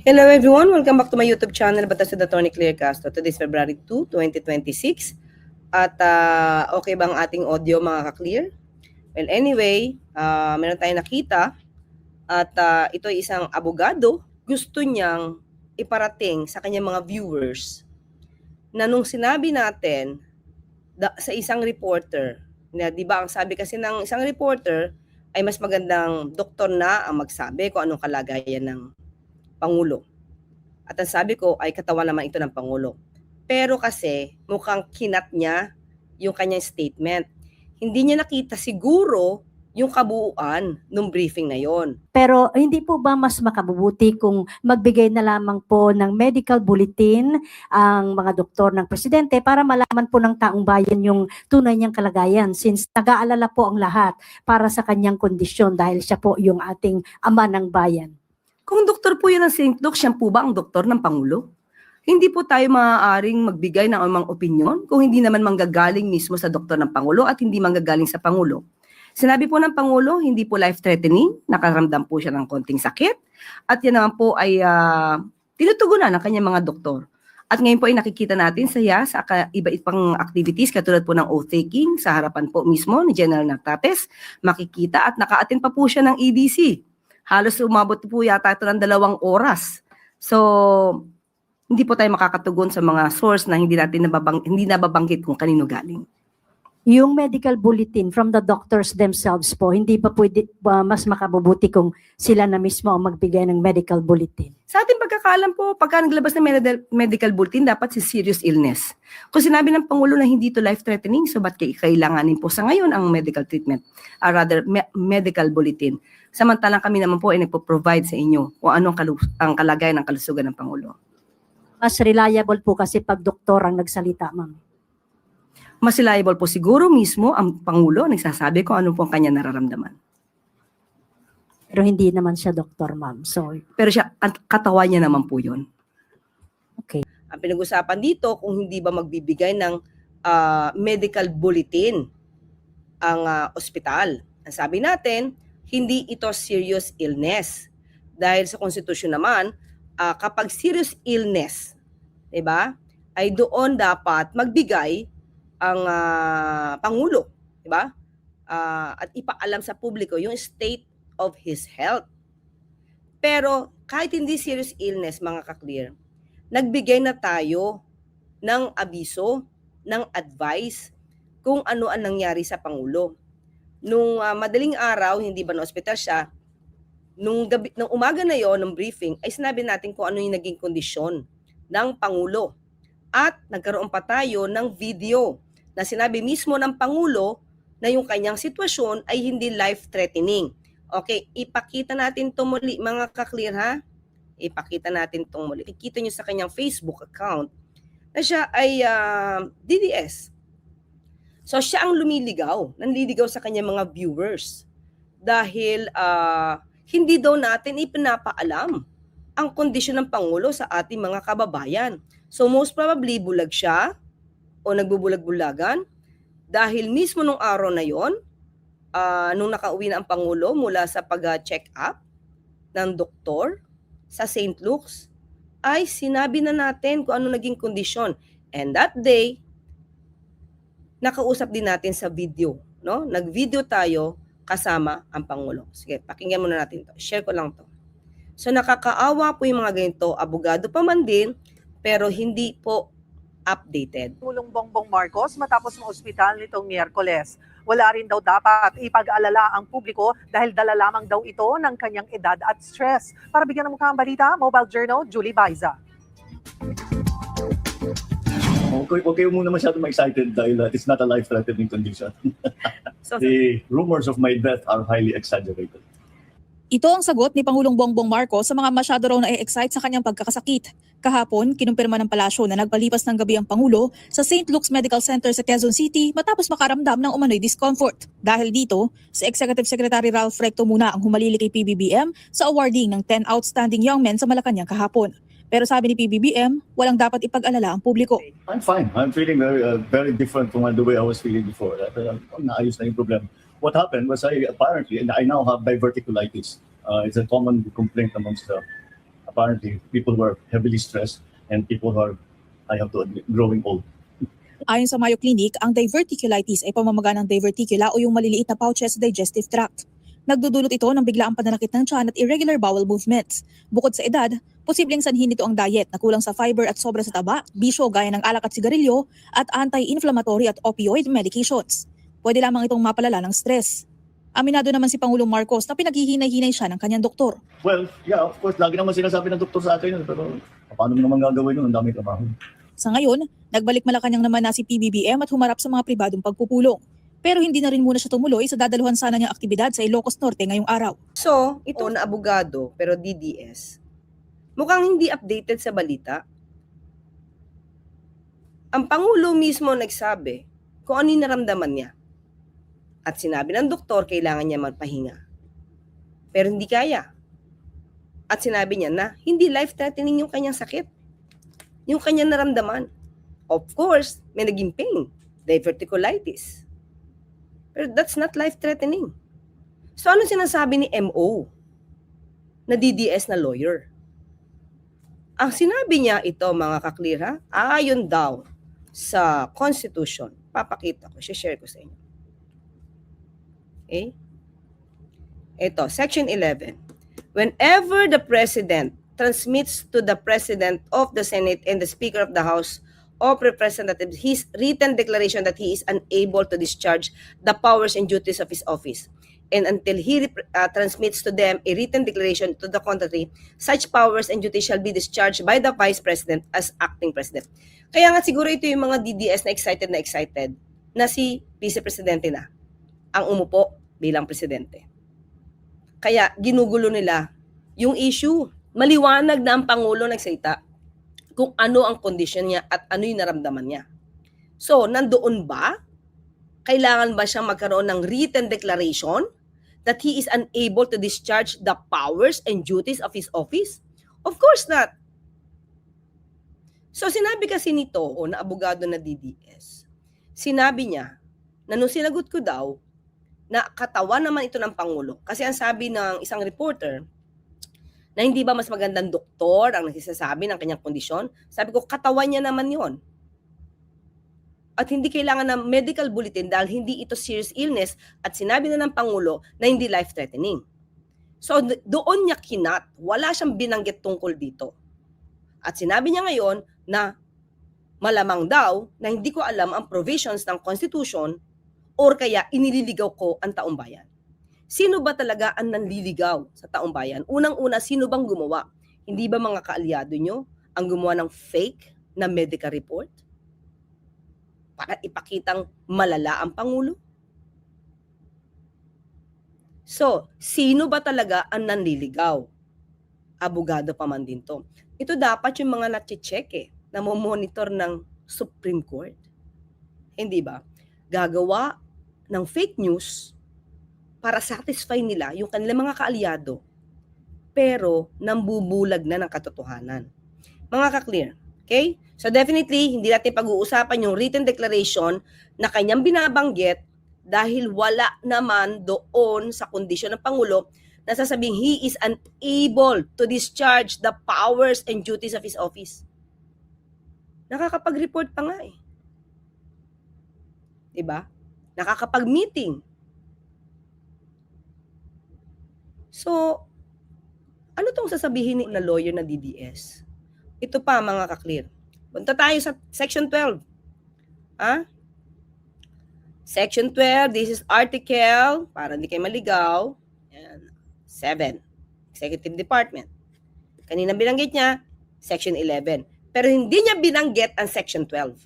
Hello everyone, welcome back to my YouTube channel, Batas with Attorney Claire Castro. Today is February 2, 2026. At okay bang ating audio mga ka-clear? Well anyway, meron tayong nakita at ito ay isang abogado. Gusto niyang iparating sa kanyang mga viewers na nung sinabi natin sa isang reporter, na, di ba ang sabi kasi ng isang reporter ay mas magandang doktor na ang magsabi kung anong kalagayan ng Pangulo. At ang sabi ko ay katawan naman ito ng Pangulo. Pero kasi mukhang kinat niya yung kanyang statement. Hindi niya nakita siguro yung kabuuan ng briefing na yon. Pero hindi po ba mas makabubuti kung magbigay na lamang po ng medical bulletin ang mga doktor ng presidente para malaman po ng taong bayan yung tunay niyang kalagayan, since nag-aalala po ang lahat para sa kanyang kondisyon dahil siya po yung ating ama ng bayan? Kung doktor po yan ng St. Luke, siya po ba ang doktor ng Pangulo? Hindi po tayo maaaring magbigay ng amang opinyon kung hindi naman manggagaling mismo sa doktor ng Pangulo at hindi manggagaling sa Pangulo. Sinabi po ng Pangulo, hindi po life-threatening, nakaramdam po siya ng konting sakit, at yan naman po ay tinutugunan ng kanyang mga doktor. At ngayon po ay nakikita natin sa iba-ibang pang activities katulad po ng oath-taking sa harapan po mismo ni General Natates, makikita at naka-attend pa po siya ng EDC. Halos umabot po yata ito ng 2 oras. So, hindi po tayo makakatugon sa mga source na hindi nababanggit kung kanino galing. Yung medical bulletin from the doctors themselves po, hindi pa pwede mas makabubuti kung sila na mismo ang magbigay ng medical bulletin? Sa ating pagkakaalam po, pagka naglabas ng medical bulletin, dapat si serious illness. Kung sinabi ng Pangulo na hindi to life-threatening, so ba't kailanganin po sa ngayon ang medical treatment? Medical bulletin. Samantalang kami naman po ay nagpo-provide sa inyo kung ano ang kalagayan ng kalusugan ng Pangulo. Mas reliable po kasi pag doktor ang nagsalita, ma'am. Mas reliable po siguro mismo ang Pangulo nagsasabi kung ano po ang kanya nararamdaman. Pero hindi naman siya doktor, ma'am. So, pero siya, katawan niya naman po yun. Okay. Ang pinag-usapan dito kung hindi ba magbibigay ng medical bulletin ang ospital. Ang sabi natin, hindi ito serious illness. Dahil sa konstitusyon naman, kapag serious illness, diba, ay doon dapat magbigay ang Pangulo, diba? At ipaalam sa publiko yung state of his health. Pero kahit hindi serious illness, mga ka-clear, nagbigay na tayo ng abiso, ng advice kung ano ang nangyari sa Pangulo. Nung madaling araw, hindi ba na ospital siya, nung umaga na yon ng briefing, ay sinabi natin kung ano yung naging kondisyon ng Pangulo. At nagkaroon pa tayo ng video na sinabi mismo ng Pangulo na yung kanyang sitwasyon ay hindi life-threatening. Okay, ipakita natin ito muli mga ka-clear ha. Ipakita natin ito muli. Ikita nyo sa kanyang Facebook account na siya ay DDS. So siya ang nanliligaw sa kanyang mga viewers. Dahil hindi daw natin ipinapaalam ang kondisyon ng Pangulo sa ating mga kababayan. So most probably bulag siya o nagbubulag-bulagan dahil mismo nung araw na yon, nung nakauwi na ang Pangulo mula sa pag-check up ng doktor sa St. Luke's, ay sinabi na natin kung ano naging kondisyon. And that day, nakausap din natin sa video, no? Nag-video tayo kasama ang Pangulo. Sige, pakinggan muna natin to. Share ko lang to. So nakakaawa po yung mga ganito, abogado pa man din, pero hindi po updated. Pangulong Bongbong Marcos matapos ma-ospital nitong Miyerkules. Wala rin daw dapat ipag-alala ang publiko dahil dala lamang daw ito ng kanyang edad at stress. Para bigyan ng mukha ang balita, Mobile Journal, Julie Baiza. Huwag kayo muna masyadong excited dahil it's not a life-threatening condition. The rumors of my death are highly exaggerated. Ito ang sagot ni Pangulong Bongbong Marcos sa mga masyado raw na-excite sa kanyang pagkakasakit. Kahapon, kinumpirma ng palasyo na nagpalipas ng gabi ang Pangulo sa St. Luke's Medical Center sa Quezon City matapos makaramdam ng umano'y discomfort. Dahil dito, si Executive Secretary Ralph Recto muna ang humalilik kay PBBM sa awarding ng 10 outstanding young men sa Malacanang kahapon. Pero sabi ni PBBM, walang dapat ipag-alala ang publiko. I'm fine. I'm feeling very different from the way I was feeling before. Naayos na yung problem. What happened was I now have diverticulitis. It's a common complaint amongst apparently people who are heavily stressed and people who are, I have to admit, growing old. Ayon sa Mayo Clinic, ang diverticulitis ay pamamaga ng diverticula o yung maliliit na pouches sa digestive tract. Nagdudulot ito ng biglaang pananakit ng tiyan at irregular bowel movements. Bukod sa edad, posibleng sanhin nito ang diet na kulang sa fiber at sobra sa taba, bisyo gaya ng alak at sigarilyo, at anti-inflammatory at opioid medications. Pwede lamang itong mapalala ng stress. Aminado naman si Pangulong Marcos na pinaghihinay-hinay siya ng kanyang doktor. Well, yeah, of course, lagi naman sinasabi ng doktor sa akin yun, pero paano mo naman gagawin yun? Ang daming trabaho. Sa ngayon, nagbalik Malacanang naman na si PBBM at humarap sa mga pribadong pagpupulong. Pero hindi na rin muna siya tumuloy sa dadaluhan sana niyang aktibidad sa Ilocos Norte ngayong araw. So, ito na abogado pero DDS, mukhang hindi updated sa balita. Ang Pangulo mismo nagsabi kung ano yung naramdaman niya. At sinabi ng doktor kailangan niya magpahinga. Pero hindi kaya. At sinabi niya na hindi life-threatening yung kanyang sakit. Yung kanyang naramdaman. Of course, may naging pain. Diverticulitis. Pero that's not life-threatening. So ano sinasabi ni MO na DDS na lawyer? Ang sinabi niya ito, mga kaklir, ha? Ayon daw sa Constitution. Papakita ko, share ko sa inyo. Okay? Ito, Section 11. Whenever the President transmits to the President of the Senate and the Speaker of the House of Representatives his written declaration that he is unable to discharge the powers and duties of his office, and until he transmits to them a written declaration to the contrary, such powers and duties shall be discharged by the Vice President as acting President. Kaya nga siguro ito yung mga DDS na excited na si Vice Presidente na ang umupo bilang Presidente. Kaya ginugulo nila yung issue. Maliwanag na ang Pangulo nagsalita kung ano ang kondisyon niya at ano yung naramdaman niya. So, nandoon ba? Kailangan ba siyang magkaroon ng written declaration that he is unable to discharge the powers and duties of his office? Of course not. So, sinabi kasi nito, na abogado na DDS, sinabi niya na nung sinagot ko daw, na katawan naman ito ng Pangulo. Kasi ang sabi ng isang reporter, na hindi ba mas magandang doktor ang nagsasabi ng kanyang kondisyon? Sabi ko, katawan niya naman yon. At hindi kailangan ng medical bulletin dahil hindi ito serious illness at sinabi na ng Pangulo na hindi life-threatening. So doon niya kinat, wala siyang binanggit tungkol dito. At sinabi niya ngayon na malamang daw na hindi ko alam ang provisions ng Constitution or kaya inililigaw ko ang taong bayan. Sino ba talaga ang nanliligaw sa taong bayan? Unang-una, sino bang gumawa? Hindi ba mga kaalyado nyo ang gumawa ng fake na medical report? Para ipakitang malala ang Pangulo? So, sino ba talaga ang nanliligaw? Abogado pa man din to. Ito dapat yung mga nache-check na monitor ng Supreme Court. Hindi ba? Gagawa ng fake news para satisfy nila yung kanilang mga kaalyado, pero nambubulag na ng katotohanan. Mga ka-clear, okay? So definitely, hindi natin pag-uusapan yung written declaration na kanyang binabanggit dahil wala naman doon sa kondisyon ng Pangulo na sasabing he is unable to discharge the powers and duties of his office. Nakakapag-report pa nga eh. Diba? Nakakapag-meeting. So, ano tong sasabihin ni na lawyer na DDS? Ito pa mga ka-clear. Punta tayo sa Section 12. Section 12, this is article, para hindi kayo maligaw, 7, Executive Department. Kanina binanggit niya, Section 11. Pero hindi niya binanggit ang Section 12.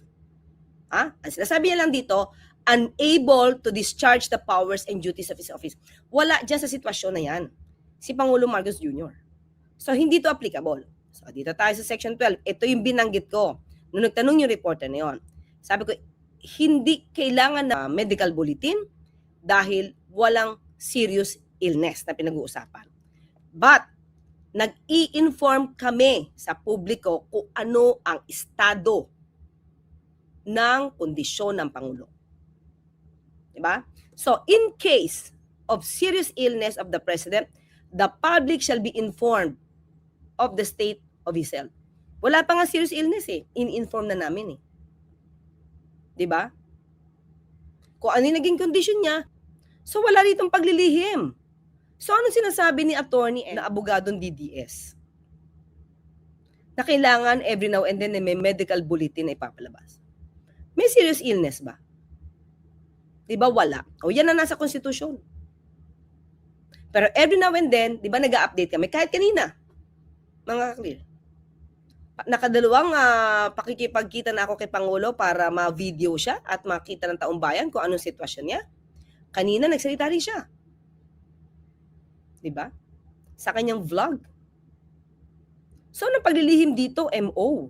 Ang sinasabi niya lang dito, unable to discharge the powers and duties of his office. Wala dyan sa sitwasyon na yan. Si Pangulo Marcos Jr. So, hindi to applicable. So, dito tayo sa Section 12. Ito yung binanggit ko. Nung nagtanong yung reporter na yun. Sabi ko, hindi kailangan na medical bulletin dahil walang serious illness na pinag-uusapan. But, nag-i-inform kami sa publiko kung ano ang estado ng kondisyon ng Pangulo. Diba? So, in case of serious illness of the President, the public shall be informed of the state of his health. Wala pa nga serious illness eh. In-inform na namin eh. 'Di ba? Kung ano yung naging condition niya. So wala ritong paglilihim. So ano sinasabi ni attorney na abogadong DDS? Na kailangan every now and then may medical bulletin na ipapalabas. May serious illness ba? 'Di ba wala? O yan na nasa konstitusyon. Pero every now and then, 'di ba nag-a-update kami kahit kanina. Mga clear. Nakadalawang pakikipagkita na ako kay Pangulo para ma-video siya at makita ng taong bayan kung anong sitwasyon niya. Kanina nagsalita rin siya. 'Di ba? Sa kanyang vlog. So, anong paglilihim dito, MO?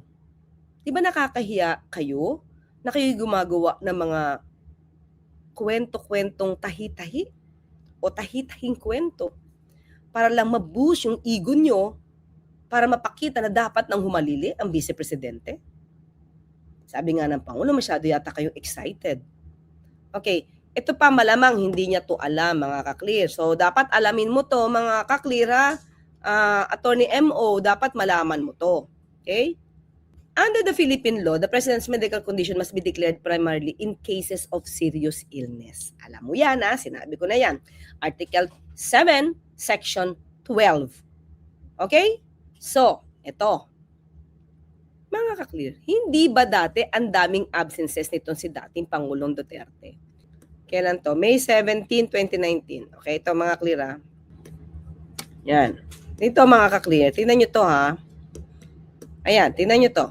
'Di ba nakakahiya kayo na kayo gumagawa ng mga kwento-kwentong tahi-tahi o tahi-tahing kwento para lang ma-boost yung ego nyo para mapakita na dapat nang humalili ang vice-presidente? Sabi nga ng Pangulo, masyado yata kayong excited. Okay, ito pa malamang hindi niya to alam, mga kaklear. So, dapat alamin mo to, mga kaklear, ha? Attorney MO, dapat malaman mo to. Okay? Under the Philippine law, the president's medical condition must be declared primarily in cases of serious illness. Alam mo yan, ha? Sinabi ko na yan. Article 7, Section 12. Okay? So, ito. Mga kaklear, hindi ba dati ang daming absences nitong si dating Pangulong Duterte? Kailan to? May 17, 2019. Okay, ito mga clear, ha? Yan. Dito mga kaklear, tingnan nyo to, ha? Ayan, tingnan nyo to.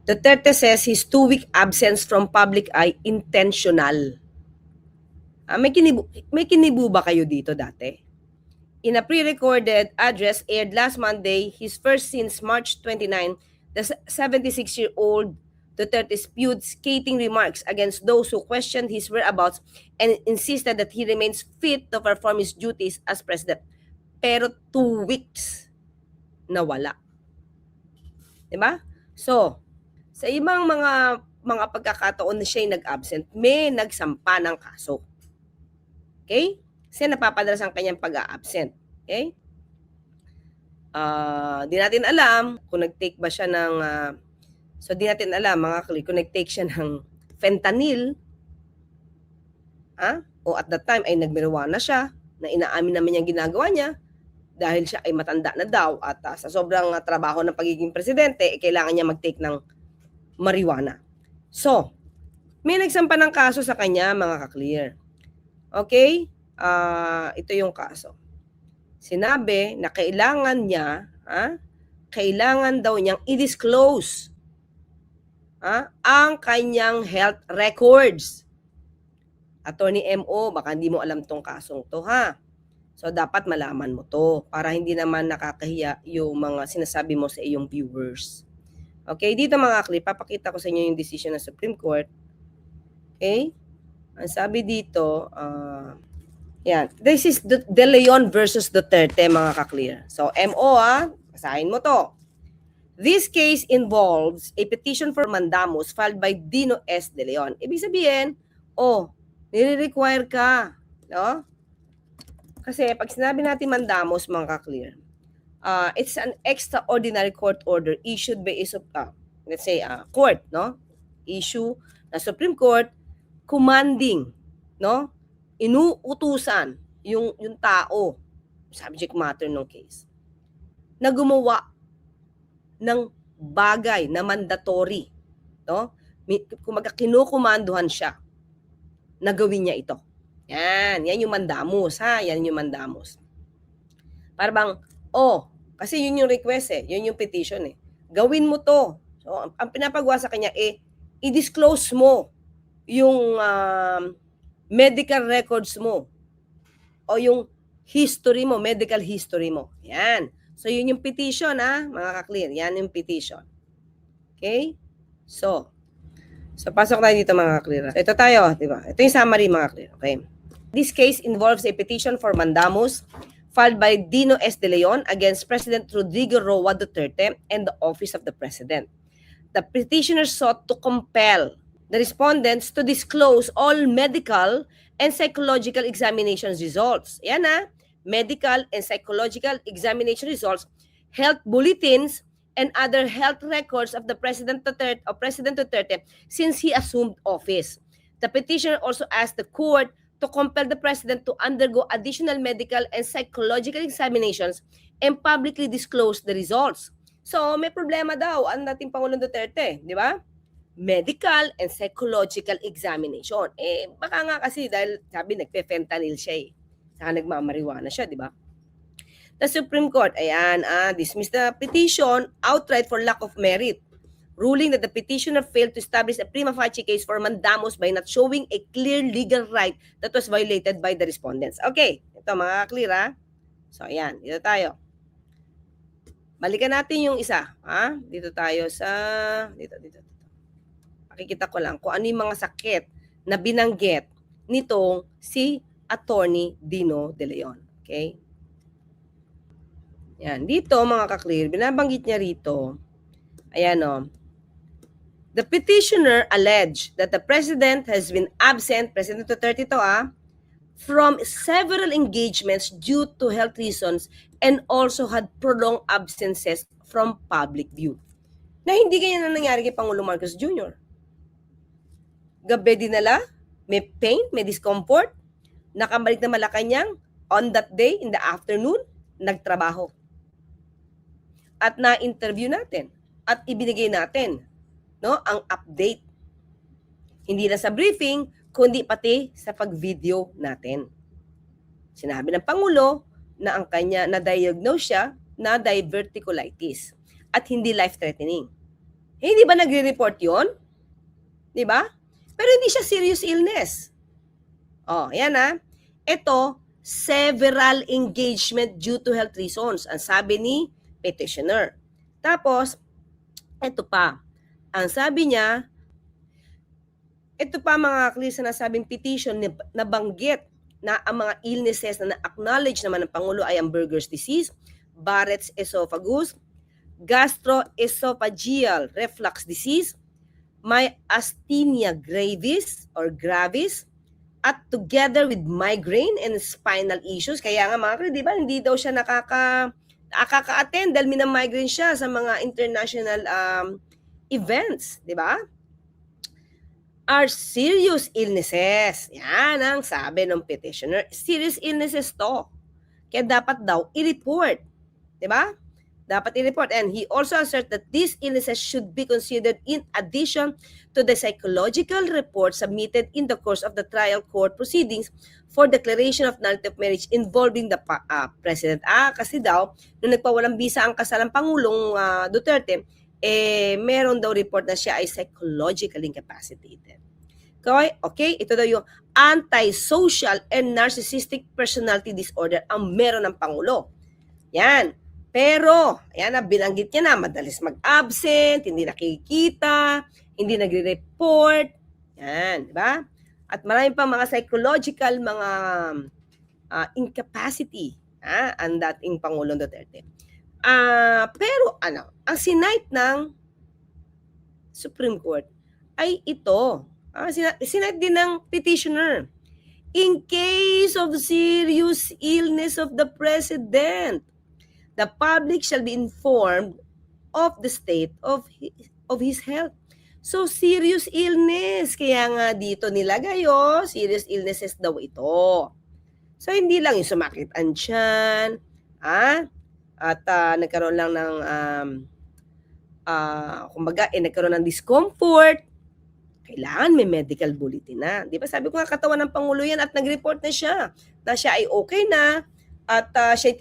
Duterte says his 2-week absence from public eye intentional. May kinibo ba kayo dito dati? In a pre-recorded address aired last Monday, his first since March 29, the 76-year-old Duterte spewed scathing remarks against those who questioned his whereabouts and insisted that he remains fit to perform his duties as president. Pero 2 weeks na wala. Diba? So, sa ibang mga pagkakataon na siya'y nag-absent, may nagsampa ng kaso. Okay? Kasi napapadalas ang kanyang pag-a-absent. Okay? Di natin alam kung nag-take ba siya ng... so, di natin alam, mga kli, kung nag-take siya ng fentanyl, o at that time ay nagmarijuana siya, na inaamin naman niyang ginagawa niya, dahil siya ay matanda na daw, at sa sobrang trabaho ng pagiging presidente, kailangan niya mag-take ng marijuana. So, may nagsampa ng kaso sa kanya, mga ka-clear. Okay? Ito yung kaso. Sinabi na kailangan niya, kailangan daw niyang i-disclose ang kanyang health records. Attorney MO, baka hindi mo alam tong kasong to, ha? So, dapat malaman mo to para hindi naman nakakahiya yung mga sinasabi mo sa iyong viewers. Okay, dito mga klip, papakita ko sa inyo yung decision ng Supreme Court. Okay? Ang sabi dito, yan. This is De Leon versus Duterte, mga ka-clear. So, MO, basahin mo to. This case involves a petition for mandamus filed by Dino S. De Leon. Ibig sabihin, nire-require ka. No? Kasi pag sinabi natin mandamus, mga ka-clear, it's an extraordinary court order issued by let's say court, no? Issue na Supreme Court commanding, no? Inuutusan yung tao, subject matter ng case, na gumawa ng bagay na mandatory, no? Kumaga kinukumanduhan siya na gawin niya ito. Yan yung mandamus, ha? Yan yung mandamus. Para bang kasi yun yung request yun yung petition Gawin mo to. So, ang pinapagawa sa kanya i-disclose mo yung medical records mo o yung history mo, medical history mo. Yan. So, yun yung petition, mga ka-clear. Yan yung petition. Okay? So pasok tayo dito, mga ka-clear. Ito tayo, di ba? Ito yung summary, mga ka-clear. Okay? This case involves a petition for mandamus filed by Dino S. De Leon against President Rodrigo Roa Duterte and the Office of the President. The petitioner sought to compel the respondents to disclose all medical and psychological examinations results. Yan medical and psychological examination results, health bulletins, and other health records of the President Duterte since he assumed office. The petitioner also asked the court to compel the president to undergo additional medical and psychological examinations and publicly disclose the results. So, may problema daw ang dating Pangulong Duterte, di ba? Medical and psychological examination. Baka nga kasi dahil sabi nagpe-fentanyl siya saka nagmamariwana siya, di ba? The Supreme Court, dismissed the petition outright for lack of merit, ruling that the petitioner failed to establish a prima facie case for mandamus by not showing a clear legal right that was violated by the respondents. Okay, ito mga clear ha. So ayan, dito tayo. Balikan natin yung isa. Dito tayo sa... Dito. Pakikita ko lang kung ano yung mga sakit na binanggit nitong si Attorney Dino De Leon. Okay? Yan. Dito, mga ka-clear, binabanggit niya rito, ayan o, the petitioner alleged that the President has been absent, President Duterte ito from several engagements due to health reasons and also had prolonged absences from public view. Na hindi ganyan na nangyari kay Pangulong Marcos Jr. Gabi dinala, may pain, may discomfort, nakabalik na Malacanang, on that day, in the afternoon, nagtrabaho. At na-interview natin at ibinigay natin ang update. Hindi na sa briefing, kundi pati sa pag-video natin. Sinabi ng Pangulo na ang kanya na-diagnose siya na diverticulitis at hindi life-threatening. Hindi ba nagre-report yon? Di ba? Pero hindi siya serious illness. Yan Ito, several engagement due to health reasons. Ang sabi ni petitioner. Tapos, ito pa. Ang sabi niya, ito pa mga clear na sabing petition na banggit na ang mga illnesses na na-acknowledge naman ng Pangulo ay ang Buerger's disease, Barrett's esophagus, gastroesophageal reflux disease, myasthenia gravis, at together with migraine and spinal issues. Kaya nga mga clear, di ba, hindi daw siya nakaka-attend dahil minamigraine siya sa mga international events, di ba? Are serious illnesses. Yan ang sabi ng petitioner. Serious illnesses to. Kaya dapat daw i-report. Di ba? Dapat i-report. And he also asserts that these illnesses should be considered in addition to the psychological report submitted in the course of the trial court proceedings for declaration of nullity of marriage involving the President. Kasi daw, nung nagpawalang bisa ang kasalang Pangulong Duterte, meron daw report na siya ay psychologically incapacitated. Okay, ito daw yung antisocial and narcissistic personality disorder ang meron ng Pangulo. Yan. Pero, ayan na, binanggit niya na, madalis mag-absent, hindi nakikita, hindi nagre-report. Yan, di ba? At marami pang mga psychological, mga incapacity ang dating Pangulong Duterte. Pero, ang sinight ng Supreme Court ay ito. Sinight din ng petitioner. In case of serious illness of the President, the public shall be informed of the state of his health. So, serious illness. Kaya nga dito nilagay, serious illnesses daw ito. So, hindi lang yung sumakit ang tiyan, at nagkaroon lang ng, nagkaroon ng discomfort. Kailangan may medical bulletin na. Di ba? Sabi ko nga, katawan ng Pangulo yan at nag-report na siya ay okay na, at siya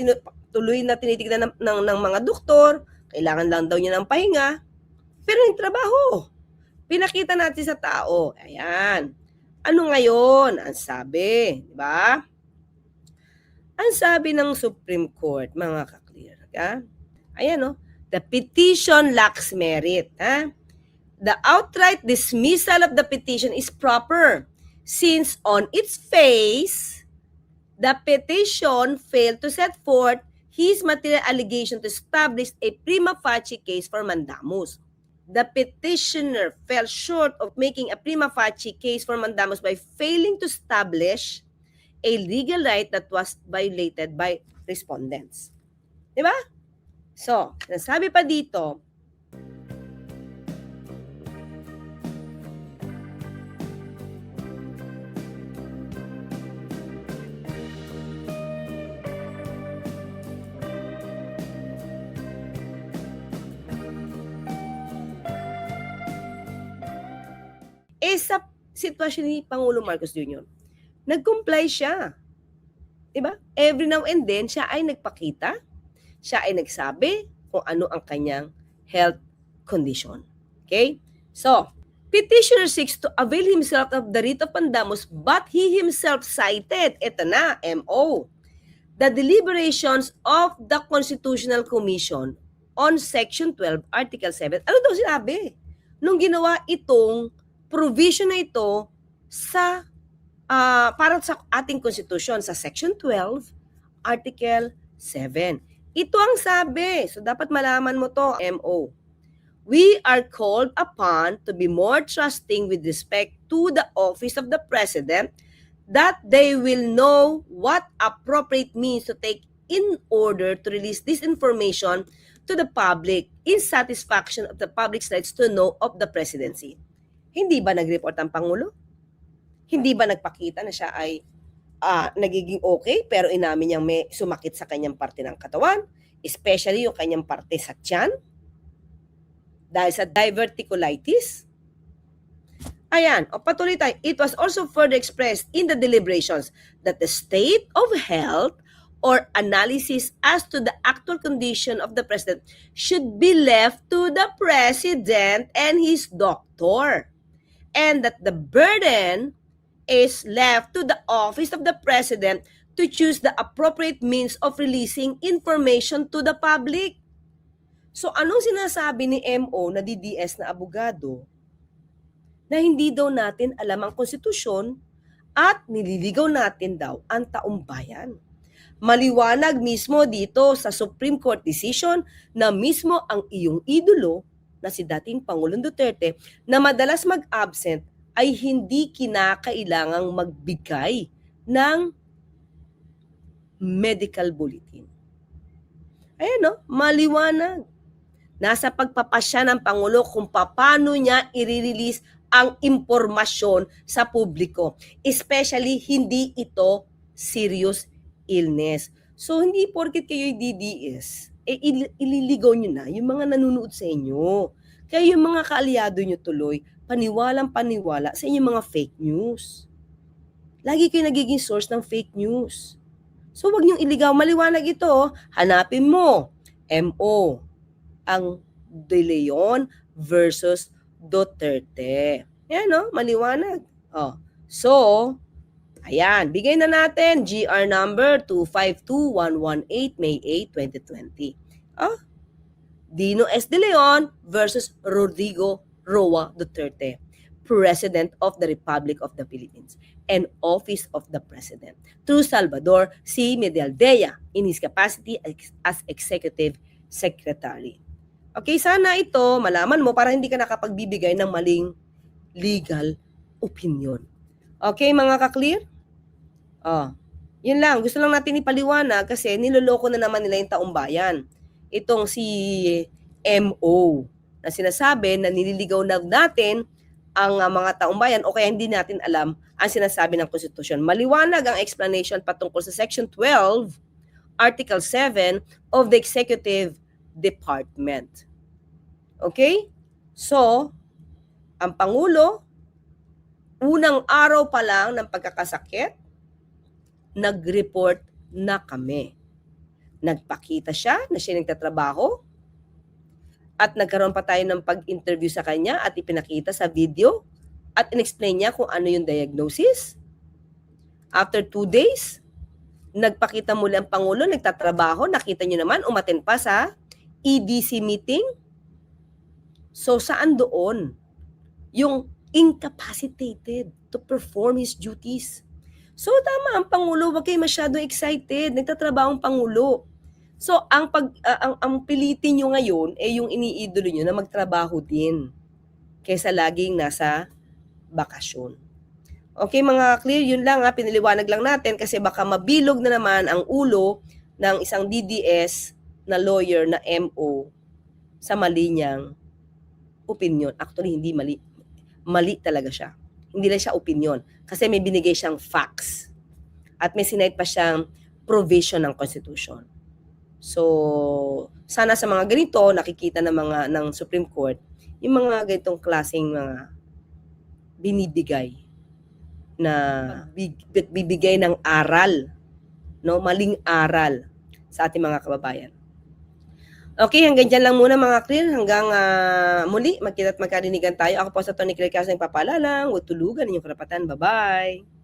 tuloy na tinitignan ng mga doktor, kailangan lang daw niya ng pahinga, pero yung trabaho, pinakita natin sa tao. Ayan. Ano ngayon? Ang sabi, di ba? Ang sabi ng Supreme Court, mga ka-clear, ayan the petition lacks merit. The outright dismissal of the petition is proper since on its face, the petition failed to set forth his material allegation to establish a prima facie case for mandamus. The petitioner fell short of making a prima facie case for mandamus by failing to establish a legal right that was violated by respondents. Diba? So, nasabi pa dito, sa sitwasyon ni Pangulong Marcos Jr., nag-comply siya. Diba? Every now and then, siya ay nagpakita, siya ay nagsabi kung ano ang kanyang health condition. Okay? So, petitioner seeks to avail himself of the writ of mandamus but he himself cited, ito na, MO, the deliberations of the Constitutional Commission on Section 12, Article 7. Ano daw sinabi? Nung ginawa itong provision na ito sa para sa ating Constitution sa Section 12, Article 7. Ito ang sabi. So dapat malaman mo to, MO. We are called upon to be more trusting with respect to the office of the President, that they will know what appropriate means to take in order to release this information to the public in satisfaction of the public's rights to know of the presidency. Hindi ba nag-report ang Pangulo? Hindi ba nagpakita na siya ay nagiging okay pero inamin niyang may sumakit sa kanyang parte ng katawan, especially yung kanyang parte sa tiyan dahil sa diverticulitis? Ayan, patuloy tayo. It was also further expressed in the deliberations that the state of health or analysis as to the actual condition of the president should be left to the president and his doctor, and that the burden is left to the office of the president to choose the appropriate means of releasing information to the public. So anong sinasabi ni MO na DDS na abogado? Na hindi daw natin alam ang konstitusyon at nililigaw natin daw ang taong bayan. Maliwanag mismo dito sa Supreme Court decision na mismo ang iyong idolo na si dating Pangulong Duterte na madalas mag-absent ay hindi kinakailangang magbigay ng medical bulletin. Ayan no, maliwanag. Nasa pagpapasya ng Pangulo kung paano niya i-release ang impormasyon sa publiko. Especially, hindi ito serious illness. So, hindi porket kayo'y DDS, ililigaw nyo na yung mga nanonood sa inyo. Kaya yung mga kaalyado nyo tuloy, paniwalang paniwala sa inyong mga fake news. Lagi kayo nagiging source ng fake news. So, wag nyo iligaw. Maliwanag ito. Hanapin mo. MO. Ang De Leon versus Duterte. Yan, no? Maliwanag. So, ayan. Bigay na natin. GR number 252118, May 8, 2020. Dino S. De Leon versus Rodrigo Roa Duterte, President of the Republic of the Philippines and Office of the President, through Salvador C. Medialdea in his capacity as Executive Secretary. Okay, sana ito malaman mo para hindi ka nakapagbibigay ng maling legal opinion. Okay, mga ka-clear? Yun lang. Gusto lang natin ipaliwanag kasi niloloko na naman nila yung taong bayan. Itong si MO na sinasabi na nililigaw na natin ang mga taong bayan o kaya hindi natin alam ang sinasabi ng konstitusyon. Maliwanag ang explanation patungkol sa Section 12, Article 7 of the Executive Department. Okay? So, ang Pangulo, unang araw pa lang ng pagkakasakit, nag-report na kami. Nagpakita siya na siya nagtatrabaho at nagkaroon pa tayo ng pag-interview sa kanya at ipinakita sa video at in-explain niya kung ano yung diagnosis. After 2 days, nagpakita muli ang Pangulo, nagtatrabaho, nakita niyo naman, umattend pa sa EDC meeting. So, saan doon yung incapacitated to perform his duties? So, tama ang Pangulo, wag kayo masyadong excited. Nagtatrabaho ang Pangulo. So, ang pilitin nyo ngayon yung iniidolo nyo na magtrabaho din kaysa laging nasa bakasyon. Okay, mga clear, yun lang piniliwanag lang natin kasi baka mabilog na naman ang ulo ng isang DDS na lawyer na MO sa mali niyang opinion. Actually, hindi mali. Mali talaga siya. Hindi lang siya opinion. Kasi may binigay siyang facts. At may sinite pa siyang provision ng Constitution. So, sana sa mga ganito, nakikita ng Supreme Court, yung mga ganitong klaseng mga binibigay na bibigay ng aral, no? Maling aral sa ating mga kababayan. Okay, hanggang dyan lang muna mga clear. Hanggang muli, magkita at magkarinigan tayo. Ako po sa Tony Claire Castro, nagpapaalala, huwag tulugan inyong karapatan. Bye-bye!